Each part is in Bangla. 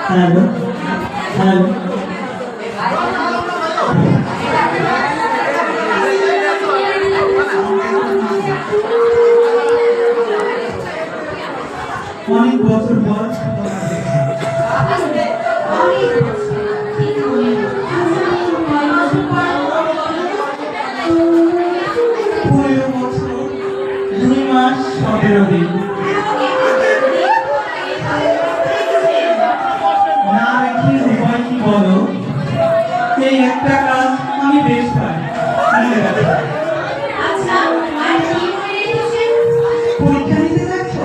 হ্যালো হ্যালো অনেক বছর পর দুই মাস 17 দিন না রেখে উপায় কি বলো? এই একটা কাজ আমি বেশ পাই। পরীক্ষা নিতে যাচ্ছ?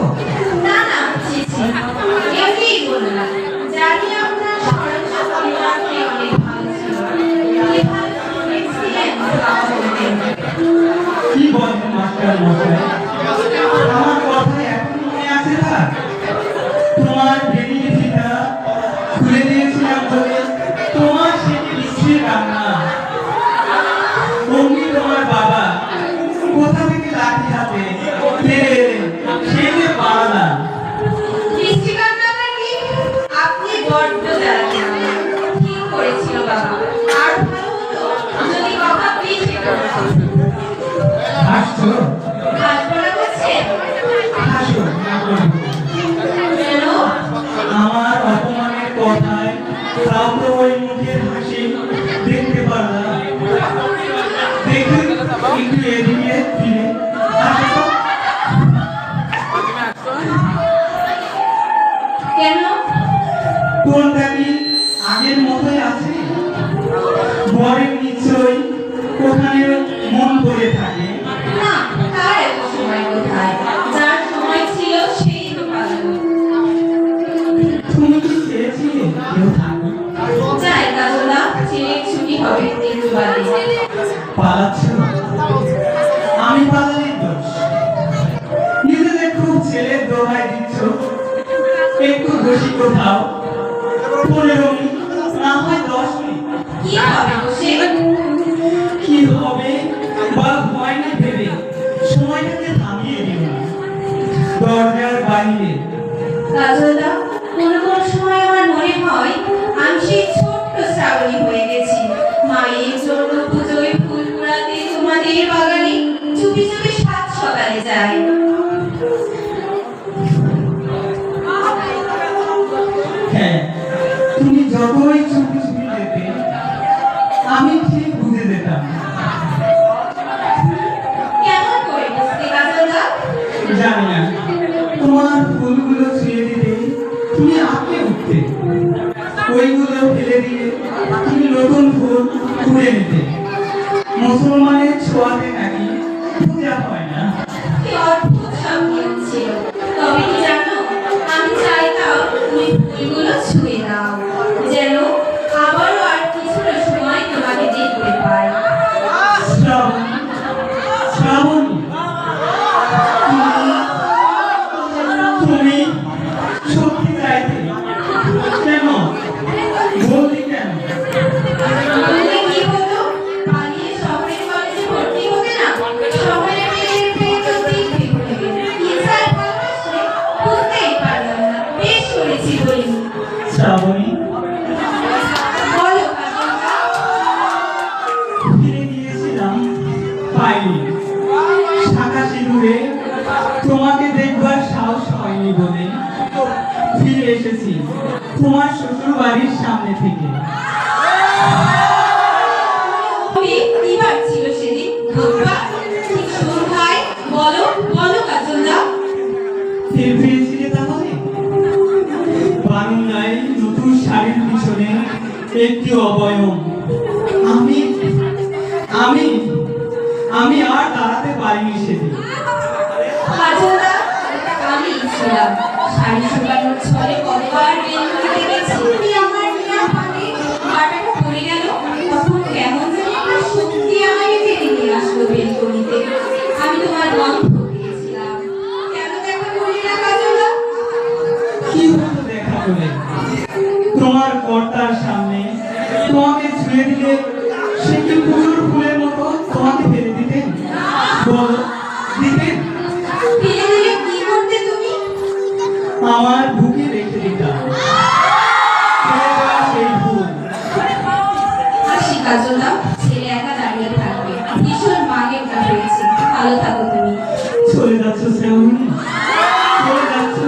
কি বলেন মাস্টার মশাই, আমার কথা এখন মনে আছে? না তোমার ডেলিভারিটা খুলে দিয়েছিলাম বলে তোমার সেটি বিশ্বের কান্না। অমনি তোমার বাবা কোথা থেকে লাঠি হাতে সেটা পারলা। আপনি বড্ড ঠিক করেছিল বাবা, আর ভালো হতো যদি কথা পিছিয়ে করতো। হাসছো? আমার অপমানের কথায় তাও তো ওই মুখের হাসি দেখতে পারলাম। দেখে একটু এদিকে ফিরে আসো। কেন? কোনটা কি আগের মতোই আছে? বরের নিশ্চয়ই ওখানে মন করে থাকে। না, তার এত সময় কোথায়? যার সময় ছিল সেই তো পালালো। তুমি কি চেয়েছিলে কেউ থাকে? যাই কাজলা, ছেলের ছুটি হবে একটু বাদে। পালাচ্ছ? আমি পালালেই দোষ। নিজেদের খুব ছেলের দোহাই দিচ্ছ, একটু বসি কোথাও। 15 মিনিট না হয় 10 মিনিট। কি হবে বসে? কি হবে বা হয় না ভেবে সময়টাকে থামিয়ে দিও না। দরজার বাইরে কাজলা, কোনো সময় আমার মনে হয় আমি সেই ছোট্ট শ্রাবণী হয়ে গেছি। মায়ের জন্য পুজোয় ফুল কুড়াতে তোমাদের বাগানে চুপি চুপি সাত সকালে যাই। হ্যাঁ, তুমি যতই চুপি চুপি যেতে আমি ঠিক বুঝে যেতাম। কেমন করে বুঝতে কাজলা? জানি না, তোমার ফুলগুলো ছুঁয়ে দিতে তুমি আঁকে উঠতে, ওইগুলো ফেলে দিয়ে তুমি নতুন ফুল তুলে নিতে। মুসলমানের ছোঁয়াতে নাকি পূজা হয় না। কি অদ্ভুত সব নিয়ম ছিল। তবে কি জানো, আমি চাইতাম তুমি ফুলগুলো ছুঁয়ে দাও, যেন আবারও আর কিছুটা সময় তোমাকে দেখতে পাই। শ্রাবণী, শ্রাবণী, তুমি সত্যি চাইতে? কেন বললি কেন? বললে কি হতো? পালিয়ে শহরের কলেজে ভর্তি হবে না? শহরের মেয়েদের পেয়ে তো দিব্যি হয়ে গেলে। কি চাই ভালোবাসলে? বুঝতেই পারলাম না। বেশ করেছি বলিনি। শ্রাবণী, বলো কাজলদা। ফিরে গিয়েছিলাম, পাইনি। শাখা সিঁদুরে তোমাকে দেখবার সাহস হয়নি বলে ফিরে এসেছি তোমার শ্বশুর বাড়ির সামনে থেকে। কি বার ছিল সেদিন? বুধবার? ঠিক সন্ধ্যায়? বলো বলো কাজলদা। ফিরে পেয়েছিলে তাহলে? বারান্দায় নতুন শাড়ির পিছনে একটি অবয়ব। আমি আমি আমি আর দাঁড়াতে পারিনি সেদিন। কাজলদা, আমি ছিলাম শাড়ি শুকানোর ছলে কতবার বেলকুনিতে গেছি। তুমি আমার নিয়ে হাতে বাটাটা পড়ে গেল, তখন কেমন জানি একটা শক্তি আমাকে টেনে নিয়ে আসলো বেলকুনিতে। আমি তোমার গন্ধ পেয়েছিলাম। কেন দেখা করলি না কাজলদা? কি হলো দেখা করে? তোমার কর্তার সামনে তোমাকে ছুঁয়ে দিলে সে কি পুজোর ফুলের মতো তোমাকে ফেলে দিতেন? বলো দিতে? ফেলে দিলে কি করতে তুমি? আমার বুকে রেখে দিতাম ফেলে দেওয়া সেই ফুল। হাসি কাজলদা, ছেলে একা দাঁড়িয়ে থাকবে, ভীষণ মাগেটা হয়েছে। ভালো থাকো তুমি। চলে যাচ্ছ শ্রাবণী, চলে যাচ্ছ।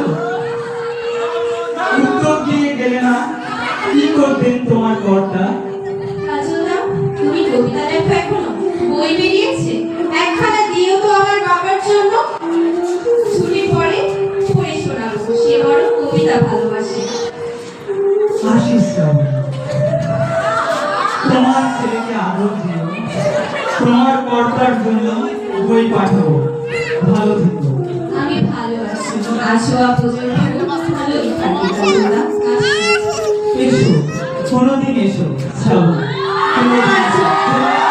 উত্তর দিয়ে গেলে না, কি করতেন তোমার কর্তা? কাজলদা, তুমি কবিতা লেখো এখনো? বই বেরিয়েছে, একখানা দিও তো আমার বাবার জন্য। ছুটি পড়ে পড়ে শোনাবো, সে বড় কবিতা ভালোবাসে। আসি শ্রাবণী, তোমার ছেলেকে আদর দিও, তোমার কর্তার জন্য বই পাঠাবো। ভালো থেকো। আমি ভালো আছি, আছোয়া পর্যন্ত ভালোই থাকি কাজলদা। আসি। এসো, কোনোদিন এসো শ্রাবণী, কোনোদিন।